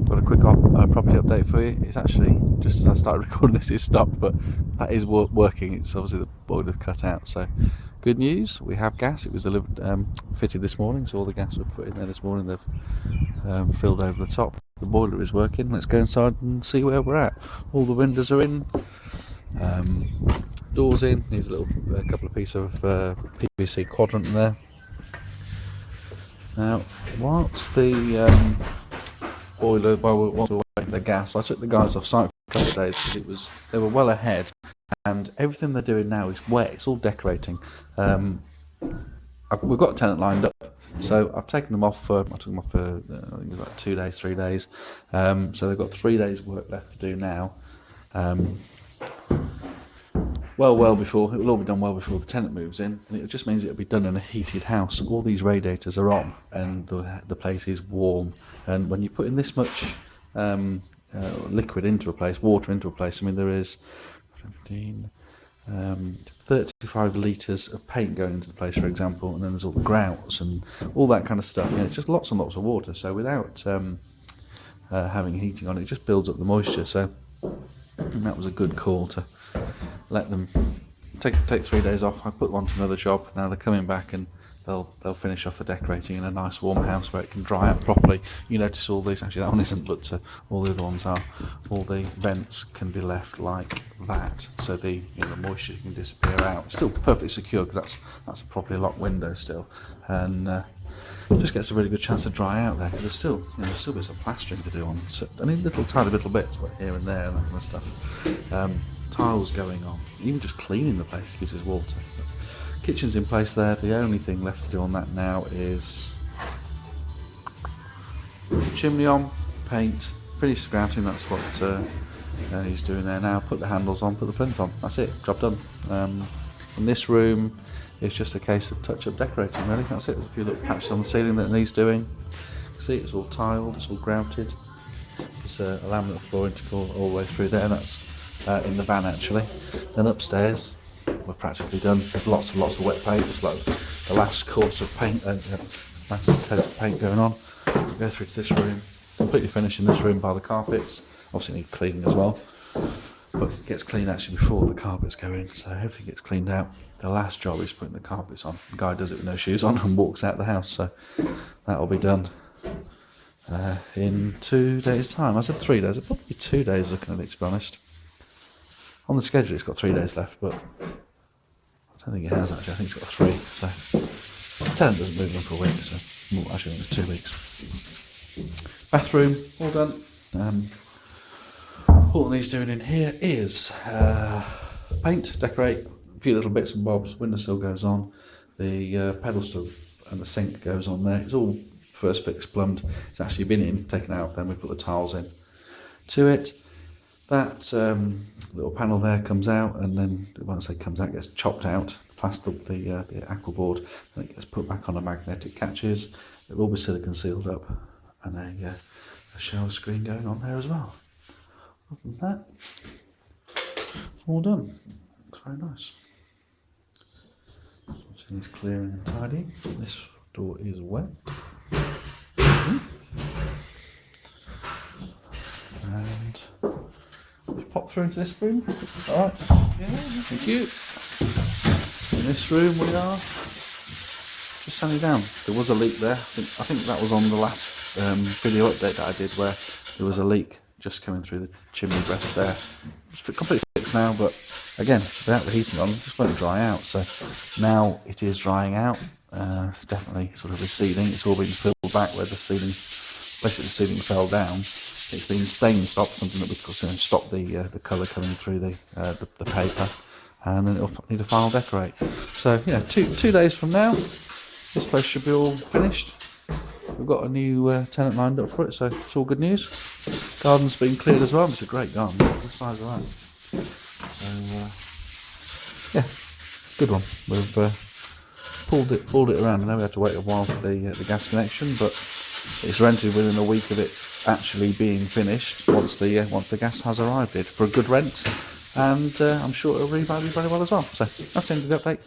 got a quick property update for you. It's actually, just as I started recording this, it stopped, but that is working. It's obviously the boiler's cut out. So good news, we have gas. It was delivered, fitted this morning, so all the gas was put in there this morning. They've filled over the top. The boiler is working. Let's go inside and see where we're at. All the windows are in. Doors in. Needs a couple of pieces of PVC quadrant in there. Now, whilst the boiler, whilst we were waiting the gas, I took the guys off site for a couple of days because they were well ahead, and everything they're doing now is wet. It's all decorating. We've got a tenant lined up, so I've taken them off for, I took them off for I think it was like 2 days, 3 days. So they've got 3 days work left to do now. Well before, it will all be done well before the tenant moves in, and it just means it'll be done in a heated house. All these radiators are on, and the place is warm. And when you put in this much liquid into a place, water into a place, I mean there is 35 litres of paint going into the place, for example, and then there's all the grouts and all that kind of stuff. It's just lots and lots of water. So without having heating on, it just builds up the moisture. So and that was a good call to let them take 3 days off. I put them onto another job. Now they're coming back and they'll finish off the decorating in a nice warm house where it can dry out properly. You notice all these, actually that one isn't, but all the other ones are. All the vents can be left like that, so the moisture can disappear out. It's still perfectly secure because that's a properly locked window still, and just gets a really good chance to dry out there because there's still still bits of plastering to do on. So, I mean tiny little bits, but here and there and that kind of stuff. Tiles going on, even just cleaning the place uses water. But kitchen's in place there. The only thing left to do on that now is chimney on, paint, finish the grouting. That's what he's doing there now. Put the handles on, put the plinth on. That's it, job done. In this room, it's just a case of touch-up decorating, really. That's it. There's a few little patches on the ceiling that needs doing. See, it's all tiled, it's all grouted. There's a laminate flooring to go all the way through there, and that's in the van actually. Then upstairs, we're practically done. There's lots and lots of wet paint. It's like the last course of paint, last coat of paint going on. We'll go through to this room, completely finished in this room by the carpets. Obviously need cleaning as well, but it gets cleaned actually before the carpets go in, so everything gets cleaned out. The last job is putting the carpets on. The guy does it with no shoes on and walks out the house, so that'll be done in 2 days' time. I said 3 days, it'll probably be 2 days looking at it, to be honest. On the schedule it's got 3 days left, but I don't think it has actually. I think it's got 3, so the tenant doesn't move in for a week, so well, actually I think it's 2 weeks. Bathroom, all done. All that needs doing in here is paint, decorate, a few little bits and bobs. Windowsill goes on, the pedestal and the sink goes on there. It's all first fix plumbed. It's actually been taken out, then we put the tiles in to it. That little panel there comes out, and then when I say comes out, gets chopped out, plastered the aqua board, and it gets put back on the magnetic catches. It'll all be silicone sealed up, and a shower screen going on there as well. Other than that, all done. Looks very nice. So it's clearing and tidying. This door is wet. And just pop through into this room. Alright, yeah, thank you. In this room we are just sanding down. There was a leak there. I think that was on the last video update that I did, where there was a leak just coming through the chimney breast there. It's completely fixed now, but again, without the heating on, it just won't dry out. So now it is drying out. It's definitely sort of receding. It's all been filled back where the ceiling, basically the ceiling fell down. It's been stain stopped, something that we could stop the colour coming through the paper, and then it'll need a final decorate. So yeah, two days from now, this place should be all finished. We've got a new tenant lined up for it, so it's all good news. Garden's been cleared as well. It's a great garden. Look at the size of that. So yeah, good one. We've pulled it around. I know we had to wait a while for the gas connection, but it's rented within a week of it actually being finished. Once the gas has arrived, for a good rent, and I'm sure it'll revalue very well as well. So that's the end of the update.